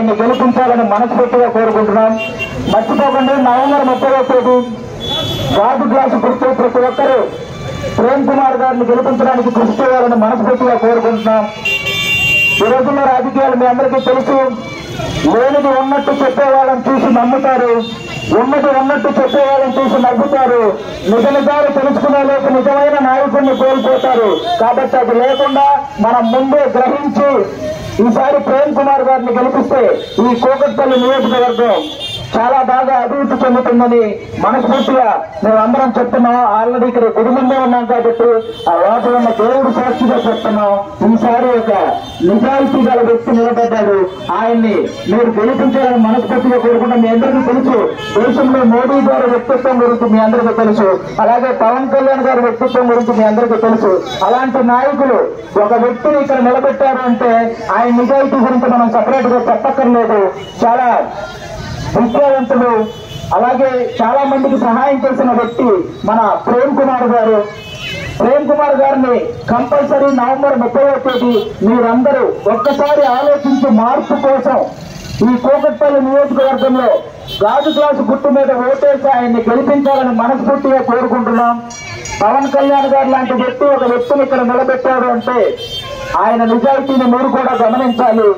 ఆయన్ని గెలిపించాలని మనస్ఫూర్తిగా కోరుకుంటున్నాం. మర్చిపోకండి, నవంబర్ 30వ తేదీ గాజు గ్లాసు గుర్తు ప్రతి ఒక్కరూ ప్రేమ్ కుమార్ గారిని గెలిపించడానికి కృషి చేయాలని మనస్ఫూర్తిగా కోరుకుంటున్నాం. ఈ రోజుల్లో రాజకీయాలు మీ అందరికీ తెలుసు. లేనిది ఉన్నట్టు చెప్పేవాళ్ళని చూసి నమ్ముతారు, ఉన్నది ఉన్నట్టు చెప్పేవాళ్ళని చూసి నవ్వుతారు. నిజాలు తెలుసుకునే లోపు నిజమైన నాయకుడిని కోల్పోతారు. కాబట్టి అది లేకుండా మనం ముందే గ్రహించి ఈసారి ప్రేమ్ కుమార్ గారిని గెలిపిస్తే ఈ కూకట్పల్లి నియోజకవర్గం చాలా బాగా అభివృద్ధి చెందుతుందని మనస్ఫూర్తిగా మేము అందరం చెప్తున్నాం. ఆల్రెడీ ఇక్కడ గుడి ముందే ఉన్నాం కాబట్టి ఆ లోపల ఉన్న దేవుడు సాక్షిగా చెప్తున్నాం. ఈసారి ఒక నిజాయితీ గల వ్యక్తి నిలబడ్డాడు. ఆయన్ని మీరు గెలిపించాలని మనస్ఫూర్తిగా కోరుకుంటాం. మీ అందరికీ తెలుసు, దేశంలో మోడీ గారి వ్యక్తిత్వం గురించి మీ అందరికీ తెలుసు, అలాగే పవన్ కళ్యాణ్ గారి వ్యక్తిత్వం గురించి మీ అందరికీ తెలుసు. అలాంటి నాయకులు ఒక వ్యక్తిని ఇక్కడ నిలబెట్టారు అంటే ఆయన నిజాయితీ గురించి మనం సపరేట్ గా చెప్పక్కర్లేదు. చాలా విద్యావంతులు, అలాగే చాలా మందికి సహాయం చేసిన వ్యక్తి మన ప్రేమ్ కుమార్ గారు. ప్రేమ్ కుమార్ గారిని కంపల్సరీ నవంబర్ 30వ తేదీ మీరందరూ ఒక్కసారి ఆలోచించి మార్పు కోసం ఈ కూకట్పల్లి నియోజకవర్గంలో గాజు గ్లాసు గుర్తు మీద ఓటేసి ఆయన్ని గెలిపించాలని మనస్ఫూర్తిగా కోరుకుంటున్నాం. పవన్ కళ్యాణ్ గారు లాంటి వ్యక్తి ఒక వ్యక్తిని ఇక్కడ నిలబెట్టారు అంటే ఆయన నిజాయితీని మీరు కూడా గమనించాలి.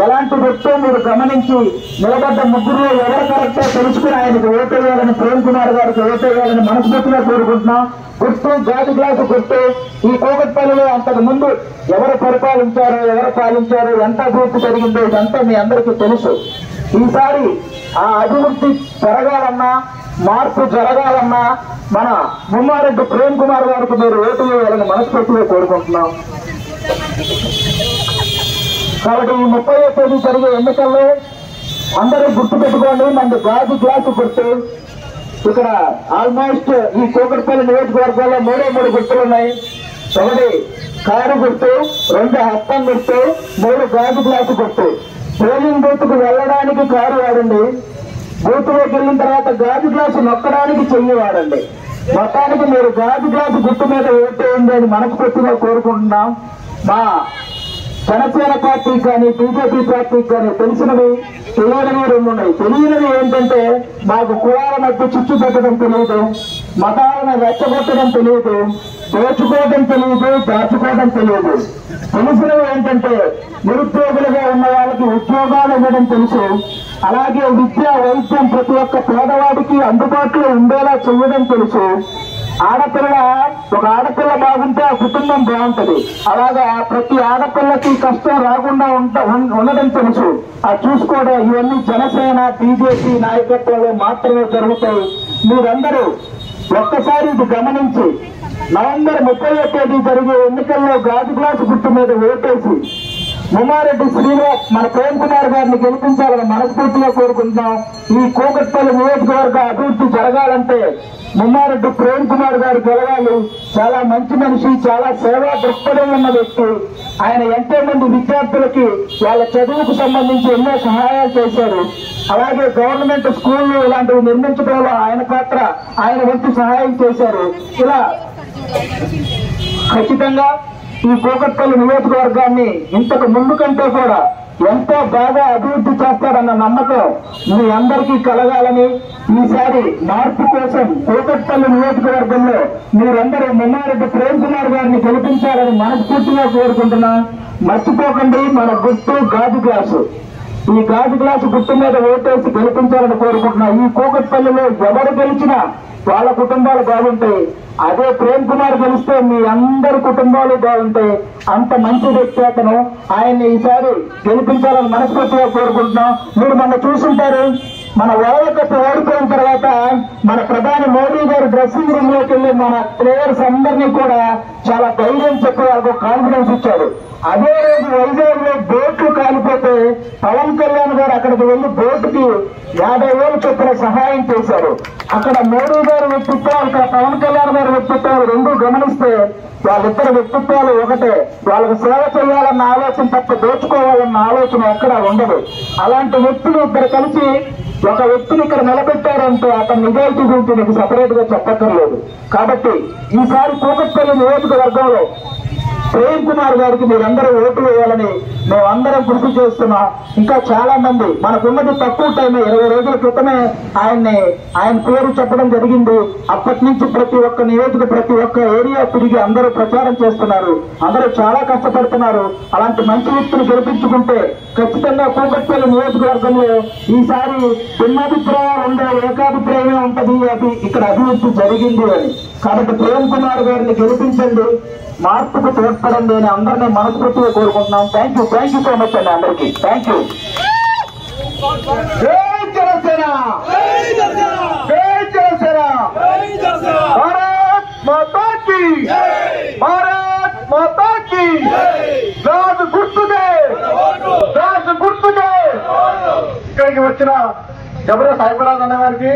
ఎలాంటి వ్యక్తో మీరు గమనించి నిలబడ్డ ముగ్గురులో ఎవరు కరెక్టో తెలుసుకుని ఆయనకు ఓటేయాలని, ప్రేమ్ కుమార్ గారికి ఓటేయాలని మనస్ఫూర్తిగా కోరుకుంటున్నాం. గుర్తు గాజు గ్లాసు గుర్తు. ఈ కూకట్పల్లిలో అంతకు ముందు ఎవరు పరిపాలించారో, ఎవరు పాలించారో, ఎంత అభివృద్ధి జరిగిందో ఇదంతా మీ అందరికీ తెలుసు. ఈసారి ఆ అభివృద్ధి జరగాలన్నా, మార్పు జరగాలన్నా మన ముమ్మారెడ్డి ప్రేమ్ కుమార్ గారికి మీరు ఓటు వేయాలని మనస్ఫూర్తిగా కోరుకుంటున్నాం. కాబట్టి ఈ 30వ తేదీ జరిగే ఎన్నికల్లో అందరూ గుర్తు పెట్టుకోండి, మనది గాజు గ్లాసు గుర్తు. ఇక్కడ ఆల్మోస్ట్ ఈ కూకట్పల్లి నియోజకవర్గాల్లో 3 గుర్తులు ఉన్నాయి. 1 కారు గుర్తు, 2 హస్తం గుర్తు, 3 గాజు గ్లాసు గుర్తు. పోలింగ్ బూత్ కు వెళ్ళడానికి కారు వాడండి, బూత్ లోకి వెళ్ళిన తర్వాత గాజు గ్లాసు నొక్కడానికి చెయ్యి వాడండి. మొత్తానికి మీరు గాజు గ్లాసు గుర్తు మీద ఓటేయండి అని మనస్ఫూర్తిగా కోరుకుంటున్నాం. మా జనసేన పార్టీకి కానీ బీజేపీ పార్టీకి కానీ తెలిసినవి తెలియనివి 2 ఉన్నాయి. తెలియనివి ఏంటంటే మాకు కులాల మధ్య చిచ్చు పెట్టడం తెలియదు, మతాలను రెచ్చగొట్టడం తెలియదు, దోచుకోవడం తెలియదు, దాచుకోవడం తెలియదు. తెలిసినవి ఏంటంటే నిరుద్యోగులుగా ఉన్న వాళ్ళకి ఉద్యోగాలు ఇవ్వడం తెలుసు, అలాగే విద్య వైద్యం ప్రతి ఒక్క పేదవాడికి అందుబాటులో ఉండేలా చేయడం తెలుసు. ఒక ఆడపిల్ల బాగుంటే ఆ కుటుంబం బాగుంటది. అలాగా ప్రతి ఆడపిల్లకి కష్టం రాకుండా ఉండడం తెలుసు. అది చూసుకోవడం ఇవన్నీ జనసేన బీజేపీ నాయకత్వంలో మాత్రమే జరుగుతాయి. మీరందరూ ఒక్కసారి ఇది గమనించి నవంబర్ 30వ తేదీ జరిగే ఎన్నికల్లో గాజు గ్లాసు గుర్తు మీద ఓటేసి ముమ్మారెడ్డి శ్రీనివాస్ మన ప్రేమ్ కుమార్ గారిని గెలిపించాలని మనస్ఫూర్తిగా కోరుకుంటున్నాం. ఈ కూకట్పల్లి నియోజకవర్గ అభివృద్ధి జరగాలంటే ముమ్మారెడ్డి ప్రేమ్ కుమార్ గారు గెలవాలి. చాలా మంచి మనిషి, చాలా సేవా దృక్పథం ఉన్న వ్యక్తి. ఆయన ఎంతో మంది విద్యార్థులకి వాళ్ళ చదువుకు సంబంధించి ఎన్నో సహాయాలు చేశారు. అలాగే గవర్నమెంట్ స్కూళ్లు ఇలాంటివి నిర్మించడంలో ఆయన వంతు సహాయం చేశారు. ఇలా ఖచ్చితంగా ఈ కూకట్పల్లి నియోజకవర్గాన్ని ఇంతకు ముందు కంటే కూడా ఎంతో బాగా అభివృద్ధి చేస్తారన్న నమ్మకం మీ అందరికీ కలగాలని, ఈసారి మార్పు కోసం కూకట్పల్లి నియోజకవర్గంలో మీరందరూ ముమ్మారెడ్డి ప్రేమ్ కుమార్ గారిని గెలిపించాలని మనస్ఫూర్తిగా కోరుకుంటున్నాం. మర్చిపోకండి, మన గుర్తు గాజు గ్లాసు. ఈ గాజు గ్లాసు గుర్తు మీద ఓటేసి గెలిపించాలని కోరుకుంటున్నాం. ఈ కూకట్పల్లిలో ఎవరు గెలిచినా వాళ్ళ కుటుంబాలు బాగుంటాయి. అదే ప్రేమ్ కుమార్ గెలిస్తే మీ అందరి కుటుంబాలు బాగుంటాయి. అంత మంచి వ్యక్తి అతను. ఆయన్ని ఈసారి గెలిపించాలని మనస్ఫూర్తిగా కోరుకుంటున్నాం. మీరు మొన్న చూసుంటారు, మన వరల్డ్ కప్ ఓడిపోయిన తర్వాత మన ప్రధాని మోడీ గారు డ్రెస్సింగ్ రూమ్ లోకి వెళ్లి మన ప్లేయర్స్ అందరినీ కూడా చాలా ధైర్యం చెప్పి వాళ్ళకు కాన్ఫిడెన్స్ ఇచ్చారు. అదే రోజు వైజాగ్ లో బోట్లు కాలిపోతే పవన్ కళ్యాణ్ గారు అక్కడికి వెళ్లి బోటుకి 50,000 చొప్పున సహాయం చేశారు. అక్కడ మోడీ గారి వ్యక్తిత్వం, ఇక్కడ పవన్ కళ్యాణ్ గారి వ్యక్తిత్వాలు రెండు గమనిస్తే వాళ్ళిద్దరు వ్యక్తిత్వాలు ఒకటే. వాళ్ళకు సేవ చేయాలన్న ఆలోచన తప్ప దోచుకోవాలన్న ఆలోచన ఎక్కడా ఉండదు. అలాంటి వ్యక్తులు ఇద్దరు కలిసి ఒక వ్యక్తిని ఇక్కడ నిలబెట్టారంటే అతని నిజాయితీ గురించి నీకు సపరేట్ గా చెప్పక్కర్లేదు. కాబట్టి ఈసారి కూకట్పల్లి నియోజకవర్గంలో ప్రేమ్ కుమార్ గారికి మీరందరూ ఓటు వేయాలని మేమందరం కృషి చేస్తున్నాం. ఇంకా చాలా మంది మనకున్నది తక్కువ టైమే, 20 రోజుల క్రితమే ఆయన పేరు చెప్పడం జరిగింది. అప్పటి నుంచి ప్రతి ఒక్క నియోజక ప్రతి ఒక్క ఏరియా తిరిగి అందరూ ప్రచారం చేస్తున్నారు. అందరూ చాలా కష్టపడుతున్నారు. అలాంటి మంచి వ్యక్తులు గెలిపించుకుంటే ఖచ్చితంగా కూకట్పల్లి నియోజకవర్గంలో ఈసారి భిన్నాభిప్రాయాలు ఉండే ఏకాభిప్రాయమే ఉంటది. అది ఇక్కడ అభివృద్ధి జరిగింది అని. కాబట్టి ప్రేమ్ కుమార్ గారిని గెలిపించండి, మార్పుకు తోడ్పడండి అని అందరినీ మనస్ఫూర్తిగా కోరుకుంటున్నాం. థ్యాంక్ యూ సో మచ్ అండి అందరికీ. Thank you. జై జనసేన, జై జనసేన, భారత్ మాతా కీ, భారత్ మాతా కీ. రాజు గుర్తుకే, రాజు గుర్తుకే. ఇక్కడికి వచ్చిన జబర సాయిబరాజ్ అన్న గారికి